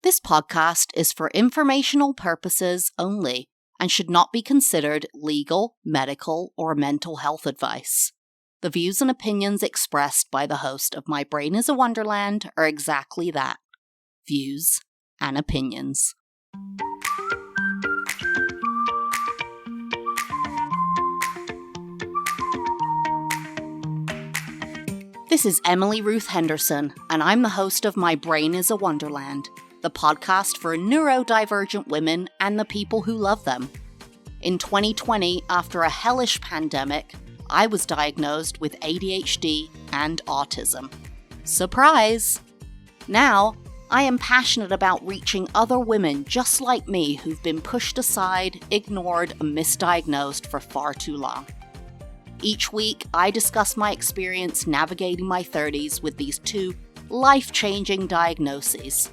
This podcast is for informational purposes only and should not be considered legal, medical, or mental health advice. The views and opinions expressed by the host of My Brain is a Wonderland are exactly that, views and opinions. This is Emily Ruth Henderson, and I'm the host of My Brain is a Wonderland, the podcast for neurodivergent women and the people who love them. In 2020, after a hellish pandemic, I was diagnosed with ADHD and autism. Surprise! Now, I am passionate about reaching other women just like me who've been pushed aside, ignored, and misdiagnosed for far too long. Each week, I discuss my experience navigating my 30s with these two life-changing diagnoses.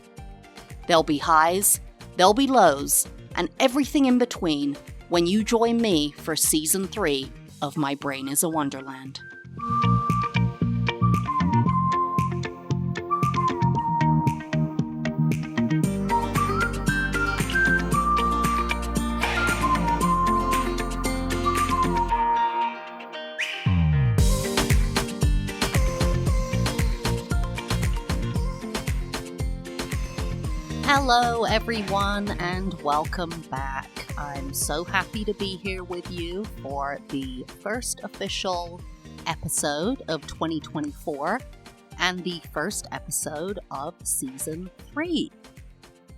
There'll be highs, there'll be lows, and everything in between when you join me for Season 3 of My Brain is a Wonderland. Hello everyone and welcome back. I'm so happy to be here with you for the first official episode of 2024 and the first episode of Season 3.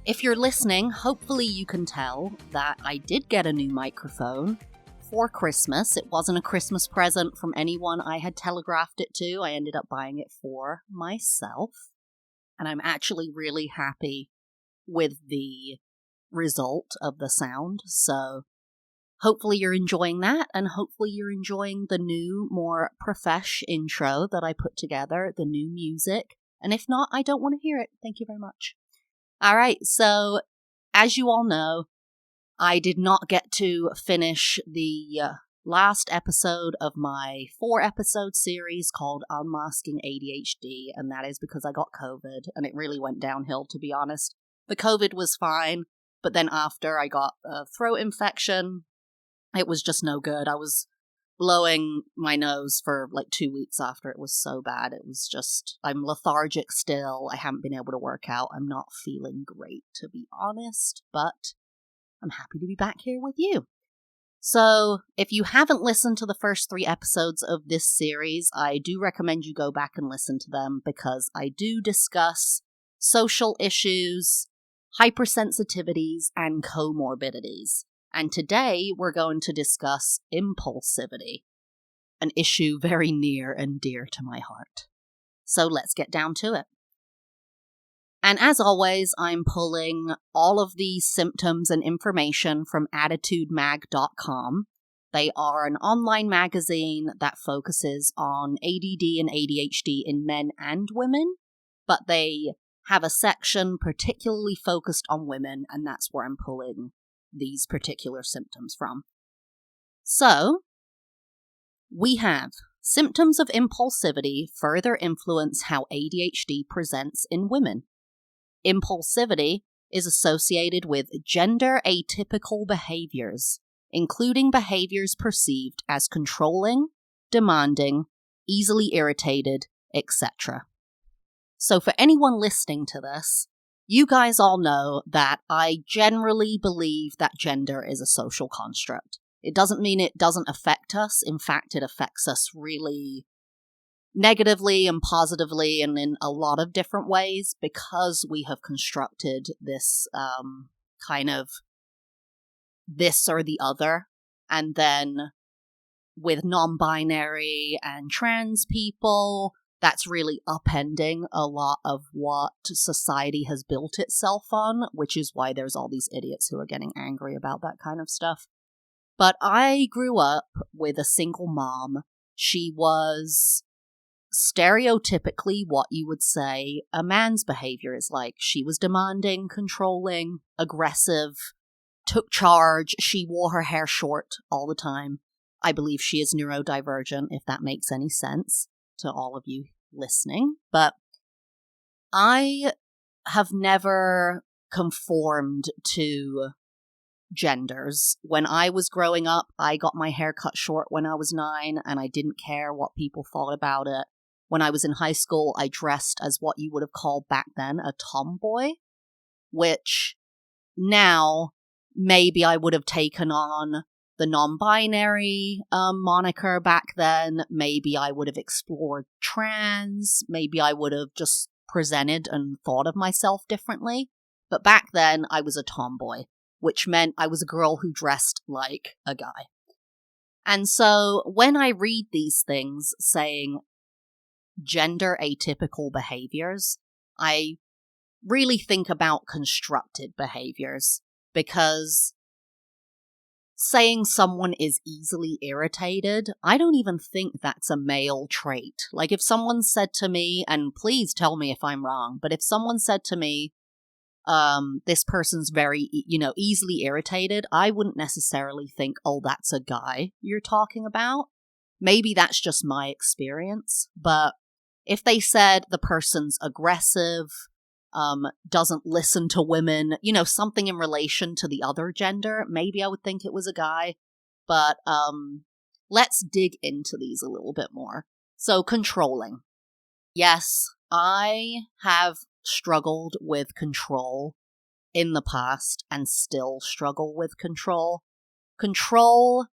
If you're listening, hopefully you can tell that I did get a new microphone for Christmas. It wasn't a Christmas present from anyone I had telegraphed it to. I ended up buying it for myself, and I'm actually really happy with the result of the sound. So hopefully you're enjoying that, and hopefully you're enjoying the new, more profesh intro that I put together, the new music. And if not, I don't want to hear it. Thank you very much. All right, so as you all know, I did not get to finish the last episode of my 4-episode series called Unmasking ADHD, and that is because I got COVID, and it really went downhill, to be honest. The COVID was fine, but then after I got a throat infection, it was just no good. I was blowing my nose for like 2 weeks after. It was so bad. It was just, I'm lethargic still. I haven't been able to work out. I'm not feeling great, to be honest, but I'm happy to be back here with you. So if you haven't listened to the first 3 episodes of this series, I do recommend you go back and listen to them because I do discuss social issues, hypersensitivities, and comorbidities. And today we're going to discuss impulsivity, an issue very near and dear to my heart. So let's get down to it. And as always, I'm pulling all of these symptoms and information from attitudemag.com. They are an online magazine that focuses on ADD and ADHD in men and women, but they have a section particularly focused on women, and that's where I'm pulling these particular symptoms from. So, we have symptoms of impulsivity further influence how ADHD presents in women. Impulsivity is associated with gender atypical behaviors, including behaviors perceived as controlling, demanding, easily irritated, etc. So for anyone listening to this, you guys all know that I generally believe that gender is a social construct. It doesn't mean it doesn't affect us. In fact, it affects us really negatively and positively and in a lot of different ways because we have constructed this kind of this or the other. And then with non-binary and trans people, that's really upending a lot of what society has built itself on, which is why there's all these idiots who are getting angry about that kind of stuff. But I grew up with a single mom. She was stereotypically what you would say a man's behavior is like. She was demanding, controlling, aggressive, took charge. She wore her hair short all the time. I believe she is neurodivergent, if that makes any sense to all of you listening. But I have never conformed to genders. When I was growing up, I got my hair cut short when I was 9, and I didn't care what people thought about it. When I was in high school, I dressed as what you would have called back then a tomboy, which now maybe I would have taken on the non-binary moniker back then. Maybe I would have explored trans. Maybe I would have just presented and thought of myself differently. But back then, I was a tomboy, which meant I was a girl who dressed like a guy. And so when I read these things saying gender atypical behaviors, I really think about constructed behaviors, because saying someone is easily irritated, I don't even think that's a male trait. Like, if someone said to me, and please tell me if I'm wrong, but if someone said to me, this person's very, easily irritated, I wouldn't necessarily think, oh, that's a guy you're talking about. Maybe that's just my experience. But if they said the person's aggressive, doesn't listen to women, something in relation to the other gender, maybe I would think it was a guy. But let's dig into these a little bit more. So, controlling. Yes, I have struggled with control in the past and still struggle with control. Control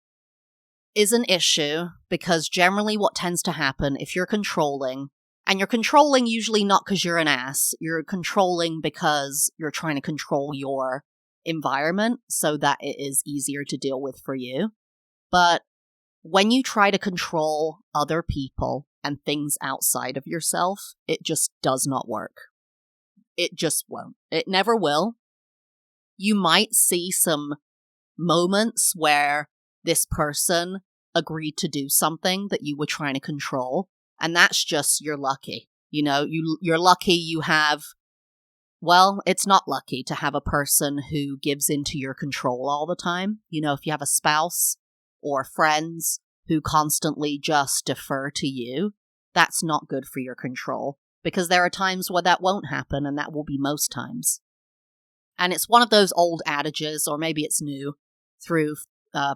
is an issue because generally what tends to happen if you're controlling, and you're controlling usually not because you're an ass, you're controlling because you're trying to control your environment so that it is easier to deal with for you. But when you try to control other people and things outside of yourself, it just does not work. It just won't. It never will. You might see some moments where this person agreed to do something that you were trying to control, and that's just, you're lucky. You're lucky you have, well, it's not lucky to have a person who gives into your control all the time. If you have a spouse or friends who constantly just defer to you, that's not good for your control, because there are times where that won't happen, and that will be most times. And it's one of those old adages, or maybe it's new, through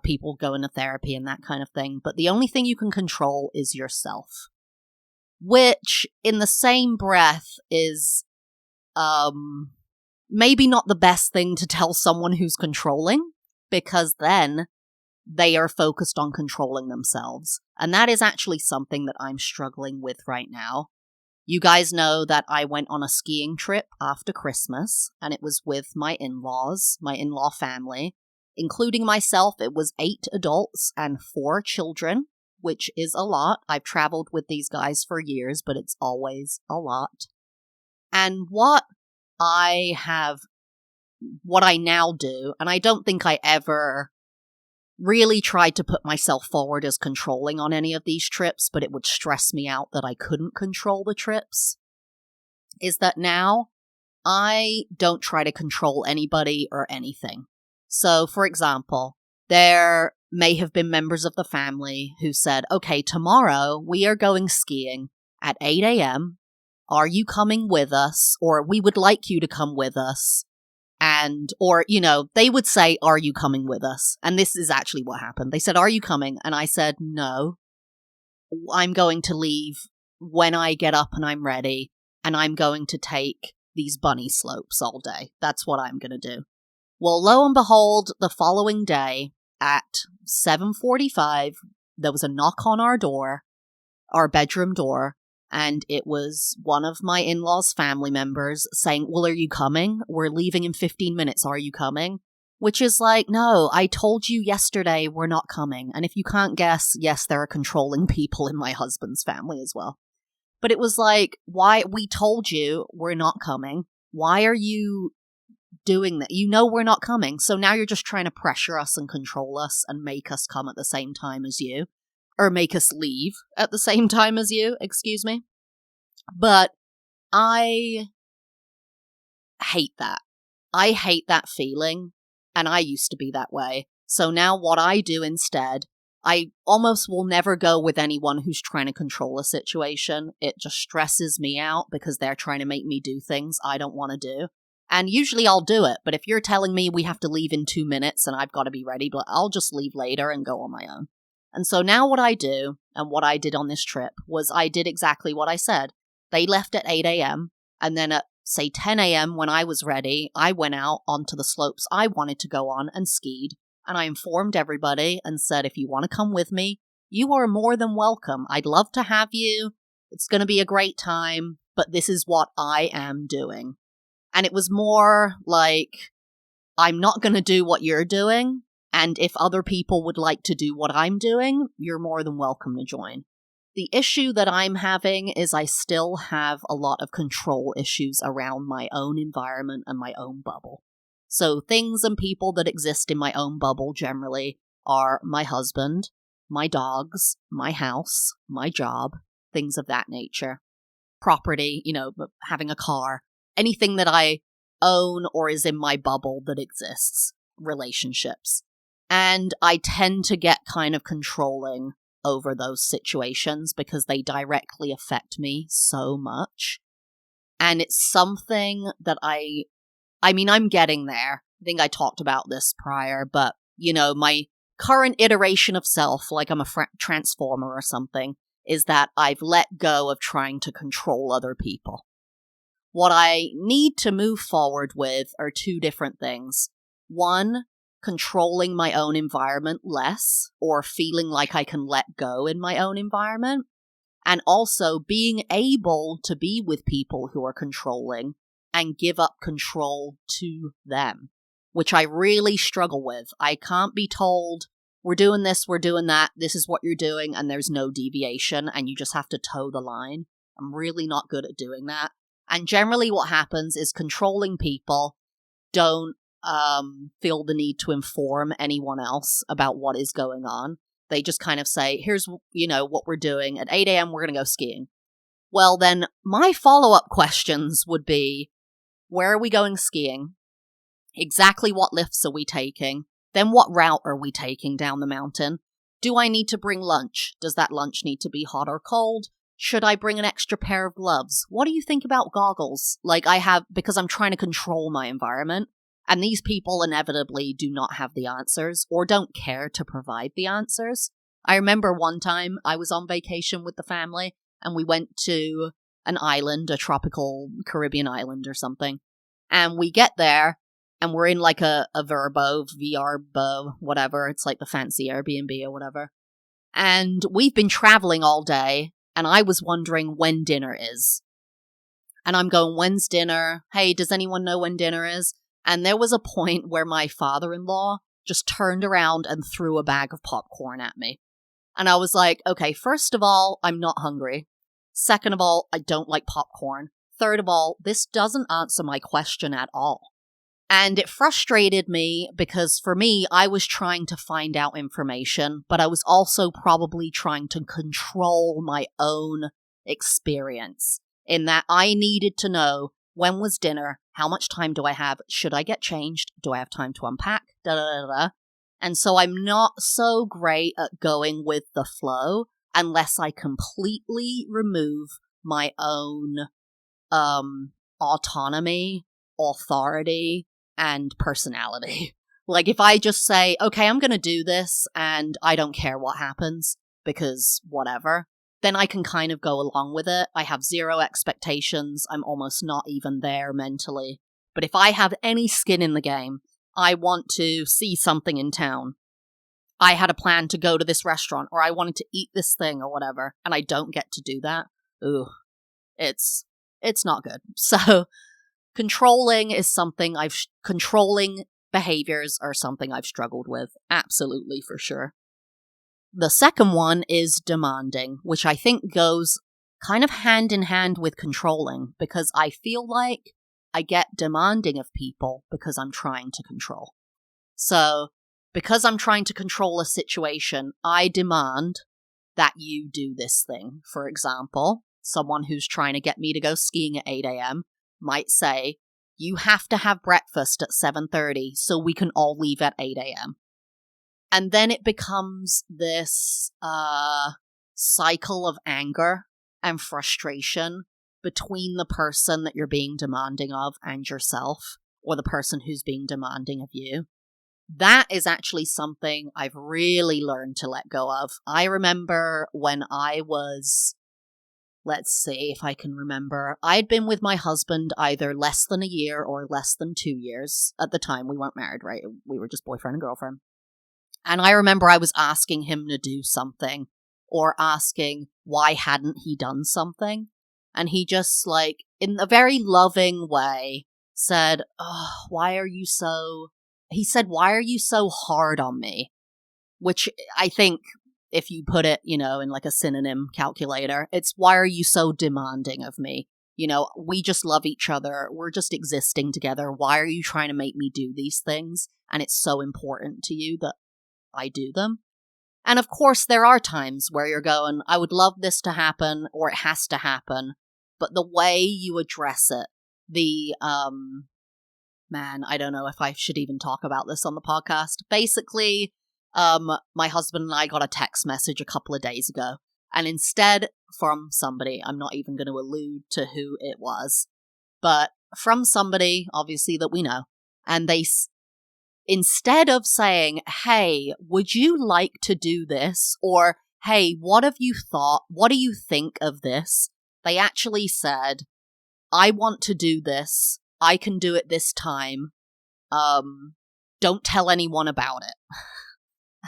people going to therapy and that kind of thing, but the only thing you can control is yourself. Which, in the same breath, is maybe not the best thing to tell someone who's controlling, because then they are focused on controlling themselves. And that is actually something that I'm struggling with right now. You guys know that I went on a skiing trip after Christmas, and it was with my in-laws, my in-law family. Including myself, it was 8 adults and 4 children, which is a lot. I've traveled with these guys for years, but it's always a lot. And what I now do, and I don't think I ever really tried to put myself forward as controlling on any of these trips, but it would stress me out that I couldn't control the trips, is that now I don't try to control anybody or anything. So, for example, there may have been members of the family who said, okay, tomorrow we are going skiing at 8 a.m. Are you coming with us? Or we would like you to come with us. Or they would say, are you coming with us? And this is actually what happened. They said, are you coming? And I said, no, I'm going to leave when I get up and I'm ready, and I'm going to take these bunny slopes all day. That's what I'm going to do. Well, lo and behold, the following day at 7:45, there was a knock on our door, our bedroom door, and it was one of my in-laws' family members saying, well, are you coming? We're leaving in 15 minutes. Are you coming? Which is like, no, I told you yesterday we're not coming. And if you can't guess, yes, there are controlling people in my husband's family as well. But it was like, why? We told you we're not coming. Why are you doing that? We're not coming. So now you're just trying to pressure us and control us and make us come at the same time as you. Or make us leave at the same time as you, excuse me. But I hate that. I hate that feeling, and I used to be that way. So now what I do instead, I almost will never go with anyone who's trying to control a situation. It just stresses me out because they're trying to make me do things I don't want to do. And usually I'll do it, but if you're telling me we have to leave in 2 minutes and I've got to be ready, but I'll just leave later and go on my own. And so now what I do, and what I did on this trip, was I did exactly what I said. They left at 8 a.m., and then at, say, 10 a.m. when I was ready, I went out onto the slopes I wanted to go on and skied. And I informed everybody and said, if you want to come with me, you are more than welcome. I'd love to have you. It's going to be a great time, but this is what I am doing. And it was more like, I'm not going to do what you're doing, and if other people would like to do what I'm doing, you're more than welcome to join. The issue that I'm having is I still have a lot of control issues around my own environment and my own bubble. So things and people that exist in my own bubble generally are my husband, my dogs, my house, my job, things of that nature. Property, having a car. Anything that I own or is in my bubble that exists, relationships. And I tend to get kind of controlling over those situations because they directly affect me so much. And it's something that I'm getting there. I think I talked about this prior, but, my current iteration of self, like I'm a transformer or something, is that I've let go of trying to control other people. What I need to move forward with are two different things. One, controlling my own environment less, or feeling like I can let go in my own environment. And also being able to be with people who are controlling and give up control to them, which I really struggle with. I can't be told, we're doing this, we're doing that, this is what you're doing, and there's no deviation, and you just have to toe the line. I'm really not good at doing that. And generally what happens is controlling people don't feel the need to inform anyone else about what is going on. They just kind of say, here's, what we're doing. At 8 a.m., we're going to go skiing. Well, then my follow-up questions would be, where are we going skiing? Exactly what lifts are we taking? Then what route are we taking down the mountain? Do I need to bring lunch? Does that lunch need to be hot or cold? Should I bring an extra pair of gloves? What do you think about goggles? Because I'm trying to control my environment. And these people inevitably do not have the answers or don't care to provide the answers. I remember one time I was on vacation with the family and we went to an island, a tropical Caribbean island or something. And we get there and we're in like a VRBO, whatever. It's like the fancy Airbnb or whatever. And we've been traveling all day. And I was wondering when dinner is. And I'm going, when's dinner? Hey, does anyone know when dinner is? And there was a point where my father-in-law just turned around and threw a bag of popcorn at me. And I was like, okay, first of all, I'm not hungry. Second of all, I don't like popcorn. Third of all, this doesn't answer my question at all. And it frustrated me because for me, I was trying to find out information, but I was also probably trying to control my own experience in that I needed to know when was dinner, how much time do I have, should I get changed, do I have time to unpack, da-da-da-da. And so I'm not so great at going with the flow unless I completely remove my own autonomy, authority, and personality. Like if I just say, okay, I'm going to do this and I don't care what happens because whatever, then I can kind of go along with it. I have zero expectations. I'm almost not even there mentally. But if I have any skin in the game, I want to see something in town. I had a plan to go to this restaurant or I wanted to eat this thing or whatever, and I don't get to do that. Ooh, it's not good. So controlling behaviors are something I've struggled with. Absolutely, for sure. The second one is demanding, which I think goes kind of hand in hand with controlling, because I feel like I get demanding of people because I'm trying to control. So, because I'm trying to control a situation, I demand that you do this thing. For example, someone who's trying to get me to go skiing at 8 a.m. might say, you have to have breakfast at 7:30 so we can all leave at 8 a.m. And then it becomes this cycle of anger and frustration between the person that you're being demanding of and yourself. or the person who's being demanding of you. That is actually something I've really learned to let go of. I remember when I was, let's see if I can remember, I'd been with my husband either less than a year or less than 2 years. At the time, we weren't married, right? We were just boyfriend and girlfriend. And I remember I was asking him to do something, or asking why hadn't he done something. And he just, like, in a very loving way, said, "Oh, why are you so hard on me?" Which I think, if you put it, in like a synonym calculator, it's, why are you so demanding of me? We just love each other. We're just existing together. Why are you trying to make me do these things? And it's so important to you that I do them. And of course, there are times where you're going, I would love this to happen, or it has to happen. But the way you address it, man, I don't know if I should even talk about this on the podcast. Basically, my husband and I got a text message a couple of days ago. And instead, from somebody, I'm not even going to allude to who it was, but from somebody, obviously, that we know. And they, instead of saying, hey, would you like to do this? Or, hey, what have you thought? What do you think of this? They actually said, I want to do this. I can do it this time. Don't tell anyone about it.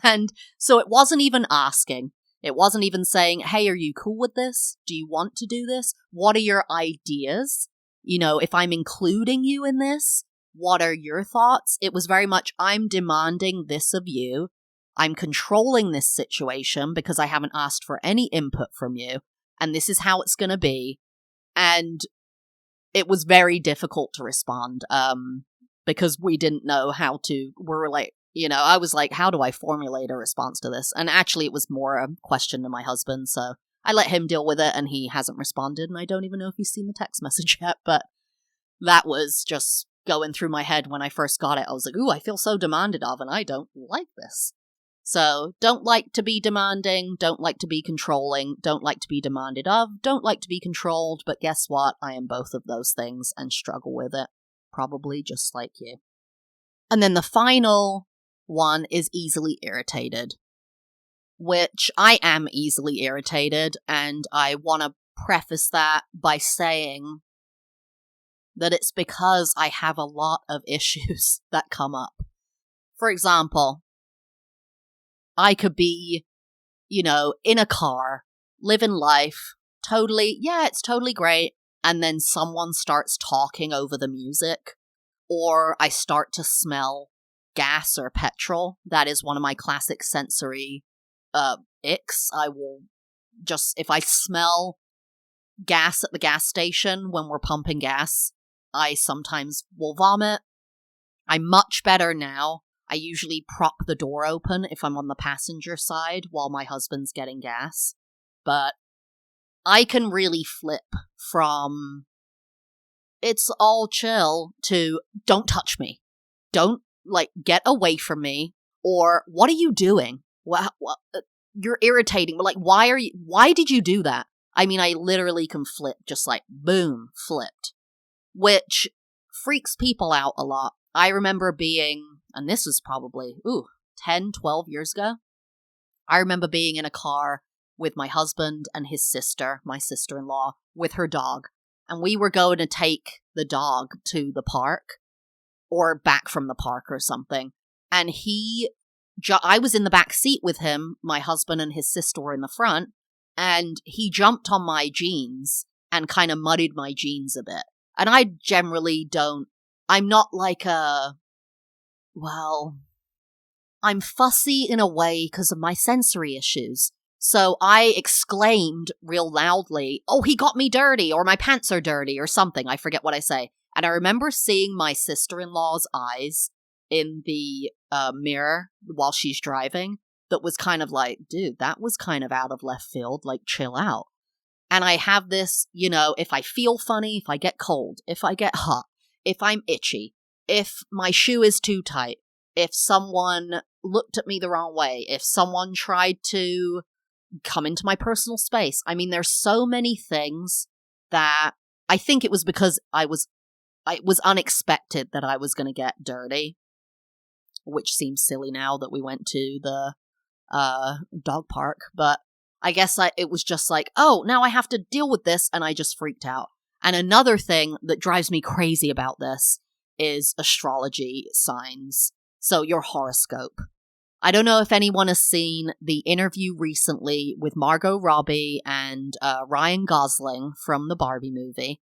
And so it wasn't even asking. It wasn't even saying, hey, are you cool with this? Do you want to do this? What are your ideas? If I'm including you in this, what are your thoughts? It was very much, I'm demanding this of you. I'm controlling this situation because I haven't asked for any input from you. And this is how it's going to be. And it was very difficult to respond because we didn't know how to. We're like, I was like, how do I formulate a response to this? And actually, it was more a question to my husband. So I let him deal with it, and he hasn't responded. And I don't even know if he's seen the text message yet. But that was just going through my head when I first got it. I was like, ooh, I feel so demanded of, and I don't like this. So don't like to be demanding, don't like to be controlling, don't like to be demanded of, don't like to be controlled, but guess what? I am both of those things and struggle with it, probably just like you. And then the final one is easily irritated, which I am easily irritated, and I want to preface that by saying that it's because I have a lot of issues that come up. For example, I could be, in a car, living life, it's totally great, and then someone starts talking over the music, or I start to smell gas or petrol. That is one of my classic sensory icks. I will just, if I smell gas at the gas station when we're pumping gas, I sometimes will vomit. I'm much better now. I usually prop the door open if I'm on the passenger side while my husband's getting gas. But I can really flip from it's all chill to don't touch me. Don't, get away from me. Or what are you doing? You're irritating. But, why did you do that? I mean, I literally can flip, just boom, flipped. Which freaks people out a lot. I remember being, and this was probably, 10, 12 years ago. I remember being in a car with my husband and his sister, my sister-in-law, with her dog. And we were going to take the dog to the park, or back from the park or something. And I was in the back seat with him, my husband and his sister were in the front, and he jumped on my jeans and kind of muddied my jeans a bit. And I generally I'm not I'm fussy in a way because of my sensory issues. So I exclaimed real loudly, oh, he got me dirty, or my pants are dirty, or something. I forget what I say. And I remember seeing my sister-in-law's eyes in the mirror while she's driving that was kind of like, dude, that was kind of out of left field, chill out. And I have this, if I feel funny, if I get cold, if I get hot, if I'm itchy, if my shoe is too tight, if someone looked at me the wrong way, if someone tried to come into my personal space. I mean, there's so many things that I think it was because I was it was unexpected that I was going to get dirty, which seems silly now that we went to the dog park, but I guess it was just like, oh, now I have to deal with this, and I just freaked out. And another thing that drives me crazy about this is astrology signs. So your horoscope. I don't know if anyone has seen the interview recently with Margot Robbie and Ryan Gosling from the Barbie movie.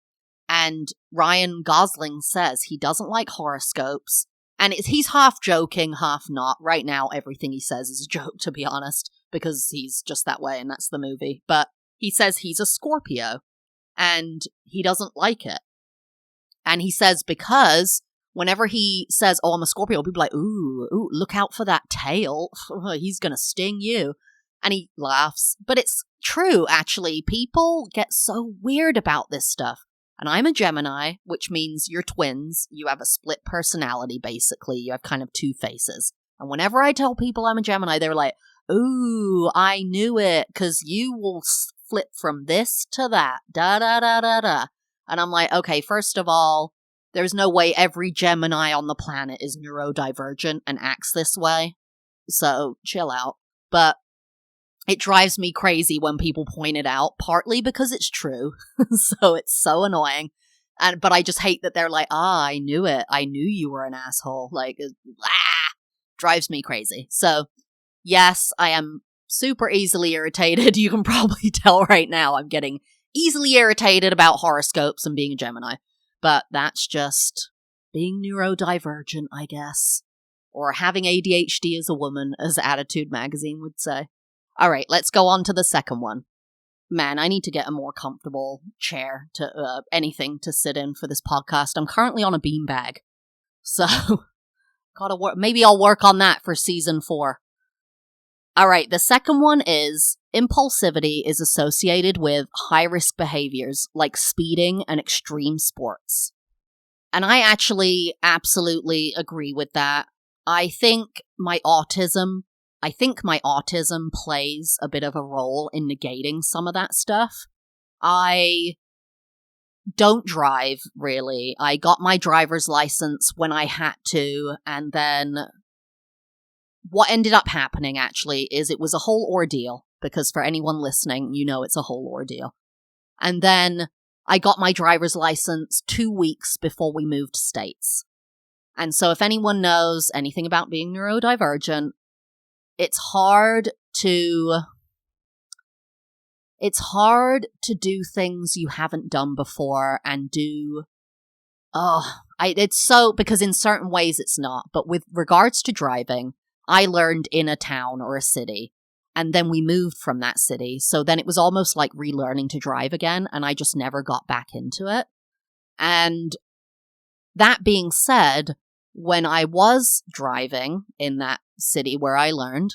And Ryan Gosling says he doesn't like horoscopes. And he's half joking, half not. Right now, everything he says is a joke, to be honest, because he's just that way, and that's the movie. But he says he's a Scorpio, and he doesn't like it. And he says because whenever he says, oh, I'm a Scorpio, people are like, ooh, look out for that tail. He's going to sting you. And he laughs. But it's true, actually. People get so weird about this stuff. And I'm a Gemini, which means you're twins. You have a split personality, basically. You have kind of two faces. And whenever I tell people I'm a Gemini, they're like, ooh, I knew it, because you will flip from this to that, da-da-da-da-da. And I'm like, okay, first of all, there's no way every Gemini on the planet is neurodivergent and acts this way. So, chill out. But it drives me crazy when people point it out, partly because it's true. So it's so annoying. But I just hate that they're like, I knew it. I knew you were an asshole. Like, drives me crazy. So, yes, I am super easily irritated. You can probably tell right now I'm getting easily irritated about horoscopes and being a Gemini. But that's just being neurodivergent, I guess. Or having ADHD as a woman, as Attitude magazine would say. All right, let's go on to the second one. Man, I need to get a more comfortable chair to anything to sit in for this podcast. I'm currently on a beanbag. So, gotta work. Maybe I'll work on that for season 4. All right, the second one is impulsivity is associated with high-risk behaviors like speeding and extreme sports. And I actually absolutely agree with that. I think my autism plays a bit of a role in negating some of that stuff. I don't drive, really. I got my driver's license when I had to, and then what ended up happening, actually, is it was a whole ordeal, because for anyone listening, you know it's a whole ordeal. And then I got my driver's license 2 weeks before we moved states. And so if anyone knows anything about being neurodivergent, it's hard to do things you haven't done before and do. It's so, because in certain ways it's not. But with regards to driving, I learned in a town or a city, and then we moved from that city. So then it was almost like relearning to drive again, and I just never got back into it. And that being said, when I was driving in that city where I learned,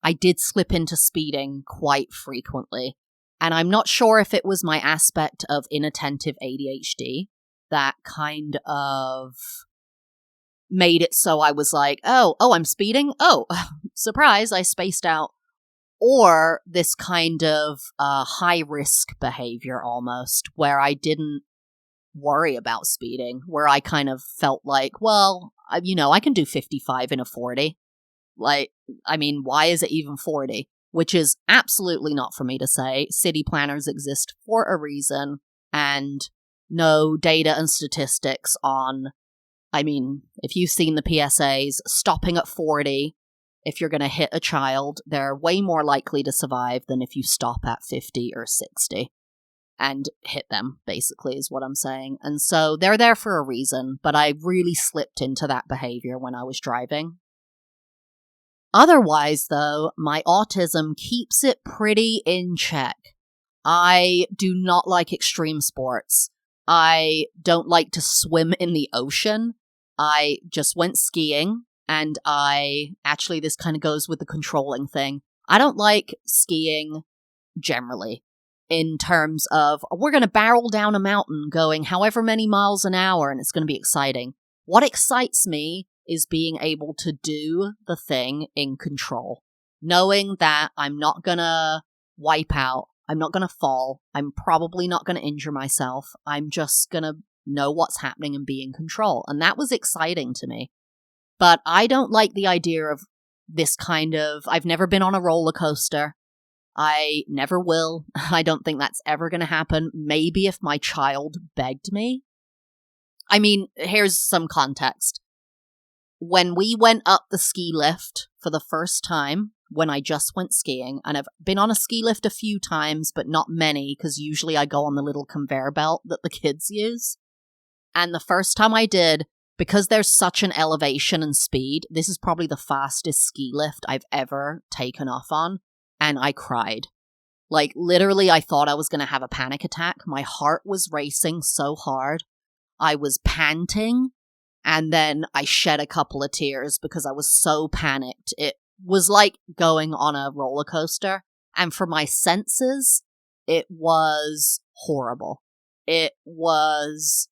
I did slip into speeding quite frequently. And I'm not sure if it was my aspect of inattentive ADHD that kind of made it so I was like, oh, I'm speeding? Oh, surprise, I spaced out. Or this kind of high-risk behavior almost, where I didn't worry about speeding, where I kind of felt like, well, I can do 55 in a 40. Like, I mean, why is it even 40? Which is absolutely not for me to say. City planners exist for a reason, and no data and statistics on, I mean, if you've seen the PSAs, stopping at 40, if you're going to hit a child, they're way more likely to survive than if you stop at 50 or 60 and hit them, basically, is what I'm saying. And so they're there for a reason, but I really slipped into that behavior when I was driving. Otherwise, though, my autism keeps it pretty in check. I do not like extreme sports. I don't like to swim in the ocean. I just went skiing, and this kind of goes with the controlling thing. I don't like skiing generally in terms of, we're going to barrel down a mountain going however many miles an hour, and it's going to be exciting. What excites me is being able to do the thing in control, knowing that I'm not going to wipe out, I'm not going to fall, I'm probably not going to injure myself, I'm just going to know what's happening and be in control. And that was exciting to me. But I don't like the idea of this kind of, I've never been on a roller coaster. I never will. I don't think that's ever going to happen. Maybe if my child begged me. I mean, here's some context. When we went up the ski lift for the first time, when I just went skiing, and I've been on a ski lift a few times, but not many, because usually I go on the little conveyor belt that the kids use. And the first time I did, because there's such an elevation and speed, this is probably the fastest ski lift I've ever taken off on. And I cried. Like, literally, I thought I was going to have a panic attack. My heart was racing so hard. I was panting. And then I shed a couple of tears because I was so panicked. It was like going on a roller coaster. And for my senses, it was horrible. It was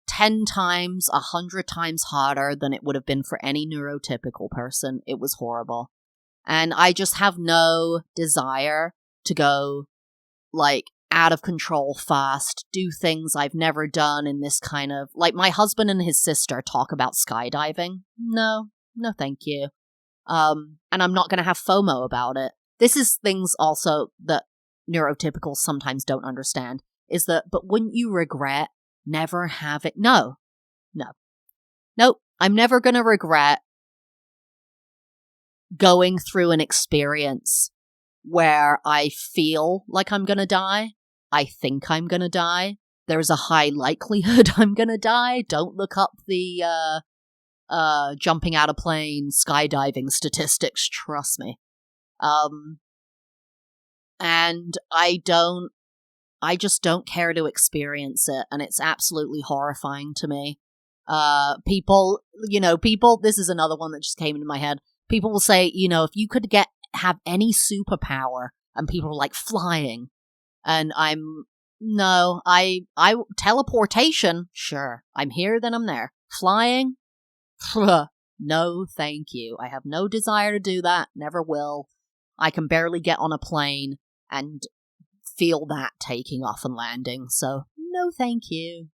10 times, 100 times harder than it would have been for any neurotypical person. It was horrible. And I just have no desire to go, like, out of control fast, do things I've never done in this kind of, like, my husband and his sister talk about skydiving. No thank you. And I'm not going to have FOMO about it. This is things also that neurotypicals sometimes don't understand, is that, but wouldn't you regret never having, nope, I'm never going to regret going through an experience where I feel like I'm going to die. I think I'm going to die. There's a high likelihood I'm going to die. Don't look up the jumping out of plane, skydiving statistics. Trust me. And I just don't care to experience it. And it's absolutely horrifying to me. People, this is another one that just came into my head. People will say, if you could have any superpower, and people are like, flying. And teleportation, sure. I'm here, then I'm there. Flying? No, thank you. I have no desire to do that. Never will. I can barely get on a plane and feel that taking off and landing. So, no, thank you.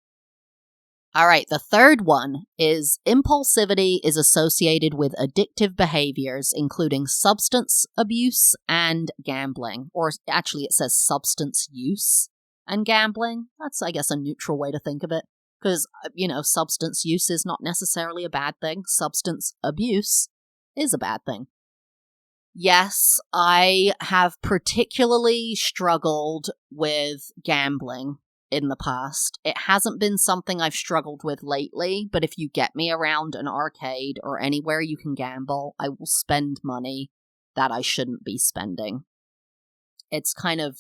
All right, the third one is impulsivity is associated with addictive behaviors, including substance abuse and gambling. Or actually, it says substance use and gambling. That's, I guess, a neutral way to think of it. Because, substance use is not necessarily a bad thing. Substance abuse is a bad thing. Yes, I have particularly struggled with gambling in the past. It hasn't been something I've struggled with lately, but if you get me around an arcade or anywhere you can gamble, I will spend money that I shouldn't be spending. It's kind of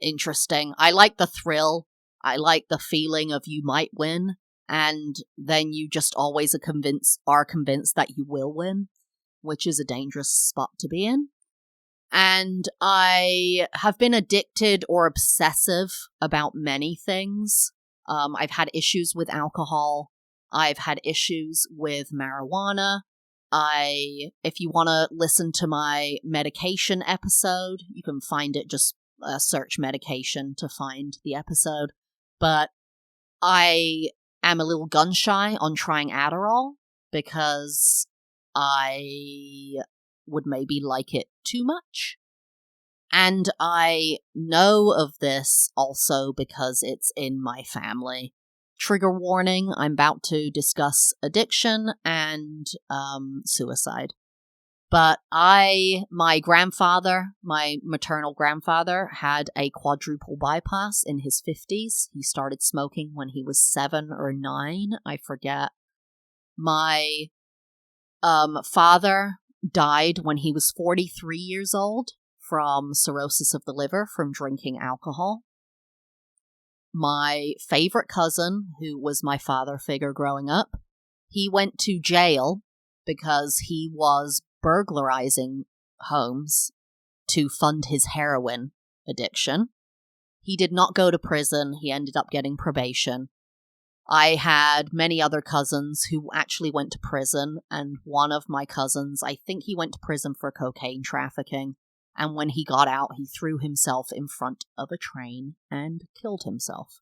interesting. I like the thrill. I like the feeling of you might win, and then you just always are convinced that you will win, which is a dangerous spot to be in. And I have been addicted or obsessive about many things. I've had issues with alcohol. I've had issues with marijuana. If you want to listen to my medication episode, you can find it, just search medication to find the episode. But I am a little gun shy on trying Adderall because I would maybe like it too much. And I know of this also because it's in my family. Trigger warning, I'm about to discuss addiction and suicide. But my maternal grandfather, had a quadruple bypass in his 50s. He started smoking when he was 7 or 9, I forget. My father died when he was 43 years old from cirrhosis of the liver from drinking alcohol. My favorite cousin, who was my father figure growing up, he went to jail because he was burglarizing homes to fund his heroin addiction. He did not go to prison. He ended up getting probation. I had many other cousins who actually went to prison, and one of my cousins, I think he went to prison for cocaine trafficking, and when he got out, he threw himself in front of a train and killed himself.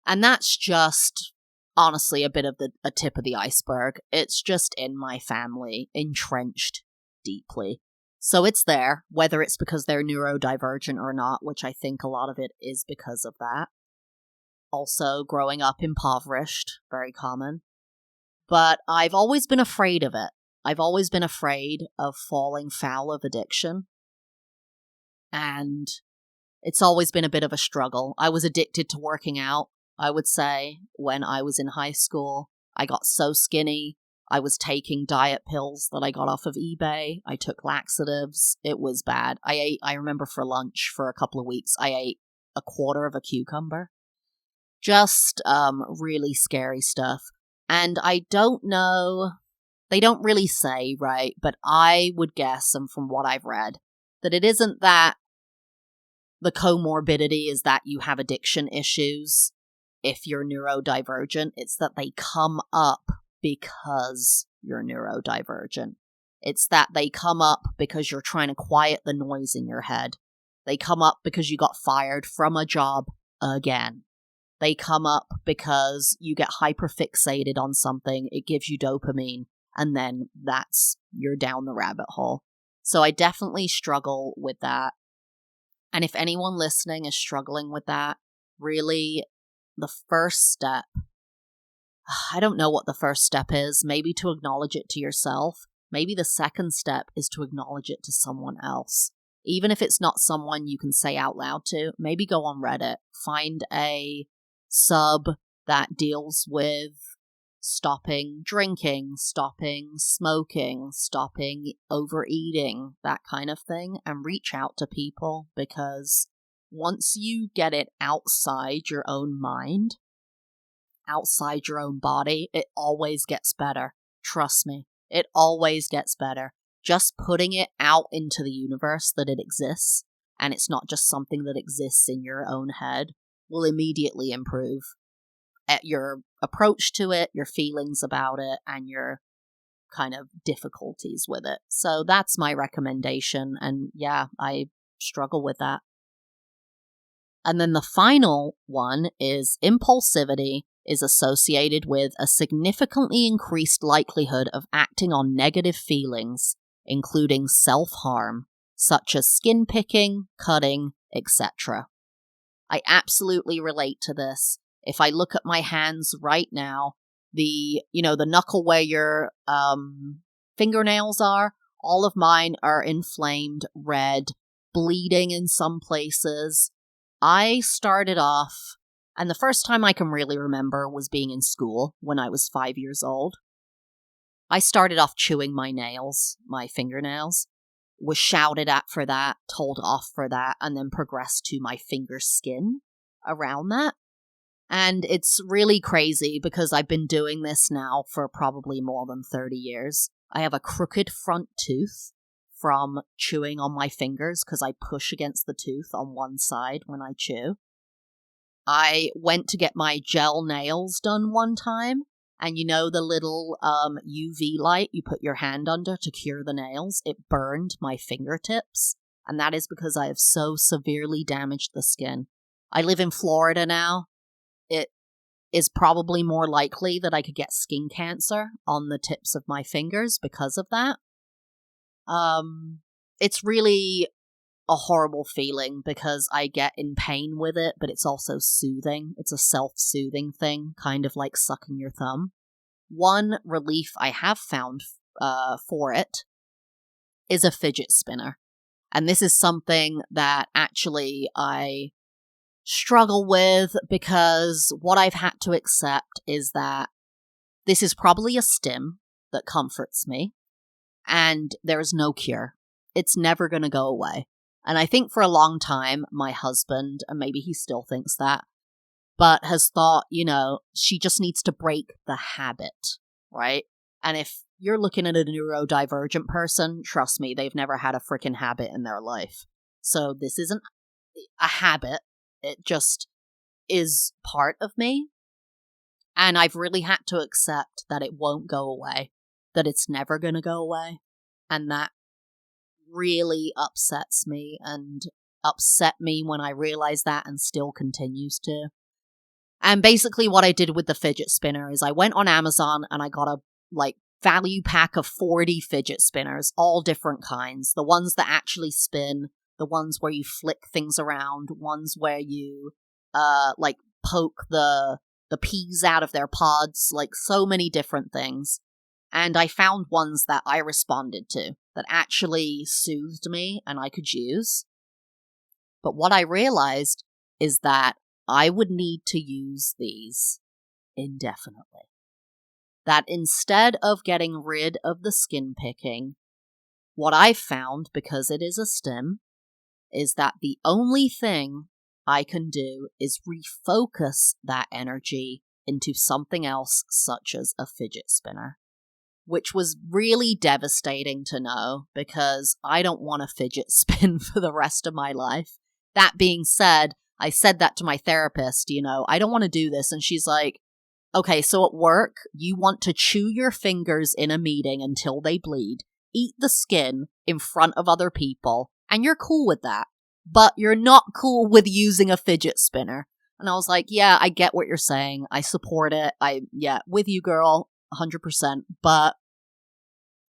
And that's just, honestly, a bit of a tip of the iceberg. It's just in my family, entrenched deeply. So it's there, whether it's because they're neurodivergent or not, which I think a lot of it is because of that. Also, growing up impoverished, very common. But I've always been afraid of it. I've always been afraid of falling foul of addiction. And it's always been a bit of a struggle. I was addicted to working out, I would say, when I was in high school. I got so skinny. I was taking diet pills that I got off of eBay. I took laxatives. It was bad. I remember for lunch for a couple of weeks, I ate a quarter of a cucumber. Just really scary stuff. And I don't know, they don't really say, right? But I would guess, and from what I've read, that it isn't that the comorbidity is that you have addiction issues if you're neurodivergent. It's that they come up because you're neurodivergent. It's that they come up because you're trying to quiet the noise in your head. They come up because you got fired from a job again. They come up because you get hyperfixated on something, it gives you dopamine, and then you're down the rabbit hole. So I definitely struggle with that. And if anyone listening is struggling with that, really, the first step, I don't know what the first step is, maybe to acknowledge it to yourself. Maybe the second step is to acknowledge it to someone else. Even if it's not someone you can say out loud to, maybe go on Reddit, find a sub that deals with stopping drinking, stopping smoking, stopping overeating, that kind of thing, and reach out to people, because once you get it outside your own mind, outside your own body, it always gets better. Trust me, it always gets better. Just putting it out into the universe that it exists, and it's not just something that exists in your own head, will immediately improve at your approach to it, your feelings about it, and your kind of difficulties with it. So that's my recommendation. And yeah, I struggle with that. And then the final one is impulsivity is associated with a significantly increased likelihood of acting on negative feelings, including self-harm, such as skin picking, cutting, etc. I absolutely relate to this. If I look at my hands right now, the knuckle where your fingernails are, all of mine are inflamed, red, bleeding in some places. I started off, and the first time I can really remember was being in school when I was 5 years old. I started off chewing my nails, my fingernails, was shouted at for that, told off for that, and then progressed to my finger skin around that. And it's really crazy because I've been doing this now for probably more than 30 years. I have a crooked front tooth from chewing on my fingers because I push against the tooth on one side when I chew. I went to get my gel nails done one time, and the little UV light you put your hand under to cure the nails? It burned my fingertips, and that is because I have so severely damaged the skin. I live in Florida now. It is probably more likely that I could get skin cancer on the tips of my fingers because of that. It's really a horrible feeling because I get in pain with it, but it's also soothing. It's a self-soothing thing, kind of like sucking your thumb. One relief I have found for it is a fidget spinner. And this is something that actually I struggle with because what I've had to accept is that this is probably a stim that comforts me, and there is no cure. It's never going to go away. And I think for a long time, my husband, and maybe he still thinks that, but has thought, she just needs to break the habit, right? And if you're looking at a neurodivergent person, trust me, they've never had a freaking habit in their life. So this isn't a habit. It just is part of me. And I've really had to accept that it won't go away, that it's never going to go away. And that really upsets me and upset me when I realized that, and still continues to. And basically what I did with the fidget spinner is I went on Amazon and I got a value pack of 40 fidget spinners, all different kinds. The ones that actually spin, the ones where you flick things around, ones where you poke the peas out of their pods, so many different things. And I found ones that I responded to, that actually soothed me and I could use. But what I realized is that I would need to use these indefinitely. That instead of getting rid of the skin picking, what I've found, because it is a stim, is that the only thing I can do is refocus that energy into something else, such as a fidget spinner. Which was really devastating to know, because I don't want to fidget spin for the rest of my life. That being said, I said that to my therapist, I don't want to do this. And she's like, okay, so at work, you want to chew your fingers in a meeting until they bleed, eat the skin in front of other people, and you're cool with that. But you're not cool with using a fidget spinner. And I was like, yeah, I get what you're saying. I support it. With you, girl, 100%. But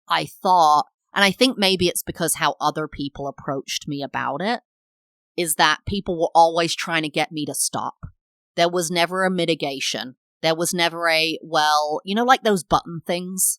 I thought, and I think maybe it's because how other people approached me about it, is that people were always trying to get me to stop. There was never a mitigation. There was never those button things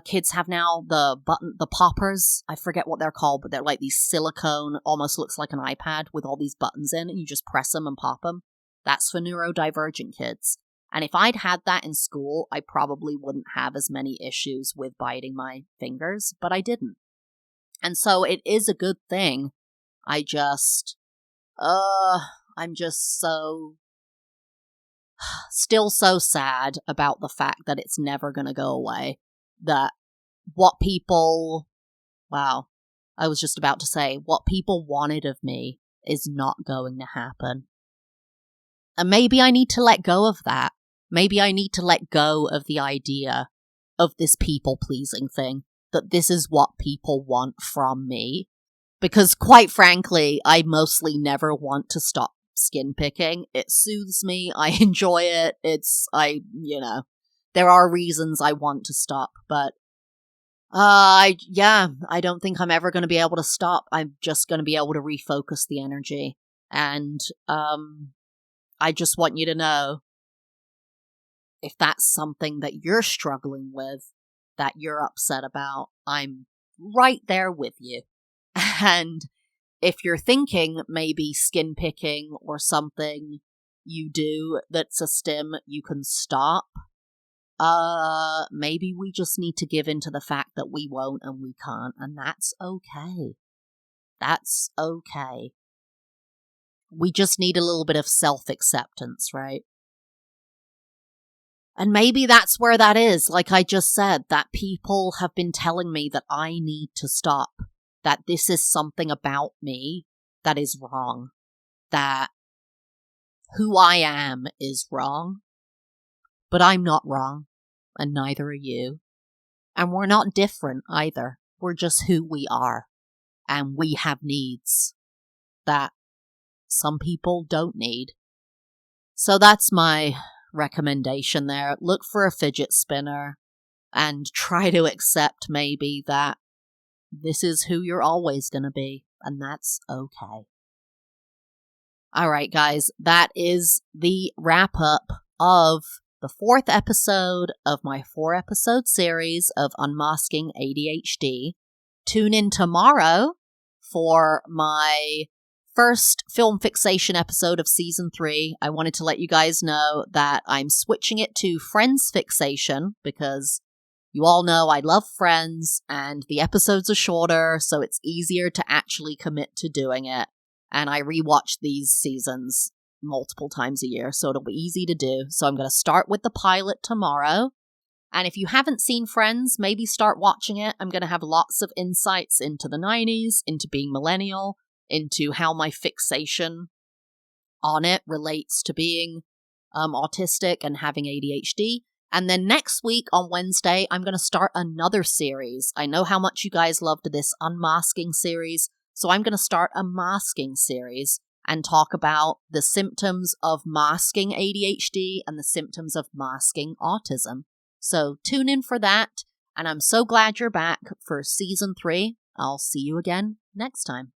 kids have now, the poppers. I forget what they're called, but they're like these silicone, almost looks like an iPad with all these buttons in, and you just press them and pop them. That's for neurodivergent kids. And if I'd had that in school, I probably wouldn't have as many issues with biting my fingers, but I didn't. And so it is a good thing. I'm just still so sad about the fact that it's never going to go away. That what people wanted of me is not going to happen. And maybe I need to let go of that. Maybe I need to let go of the idea of this people-pleasing thing, that this is what people want from me. Because quite frankly, I mostly never want to stop skin picking. It soothes me. I enjoy it. There are reasons I want to stop, but I don't think I'm ever going to be able to stop. I'm just going to be able to refocus the energy. And I just want you to know, if that's something that you're struggling with, that you're upset about, I'm right there with you. And if you're thinking maybe skin picking or something you do that's a stim you can stop, maybe we just need to give in to the fact that we won't and we can't, and that's okay. That's okay. We just need a little bit of self-acceptance, right? And maybe that's where that is, like I just said, that people have been telling me that I need to stop, that this is something about me that is wrong, that who I am is wrong, but I'm not wrong, and neither are you. And we're not different either. We're just who we are, and we have needs that some people don't need. So that's my recommendation there. Look for a fidget spinner and try to accept maybe that this is who you're always going to be, and that's okay. All right, guys, that is the wrap up of the 4th episode of my 4-episode series of Unmasking ADHD. Tune in tomorrow for my first film fixation episode of season 3. I wanted to let you guys know that I'm switching it to Friends fixation because you all know I love Friends and the episodes are shorter, so it's easier to actually commit to doing it. And I rewatch these seasons multiple times a year, so it'll be easy to do. So I'm going to start with the pilot tomorrow. And if you haven't seen Friends, maybe start watching it. I'm going to have lots of insights into the 90s, into being millennial, into how my fixation on it relates to being autistic and having ADHD. And then next week on Wednesday, I'm going to start another series. I know how much you guys loved this Unmasking series, so I'm going to start a masking series and talk about the symptoms of masking ADHD and the symptoms of masking autism. So tune in for that, and I'm so glad you're back for season 3. I'll see you again next time.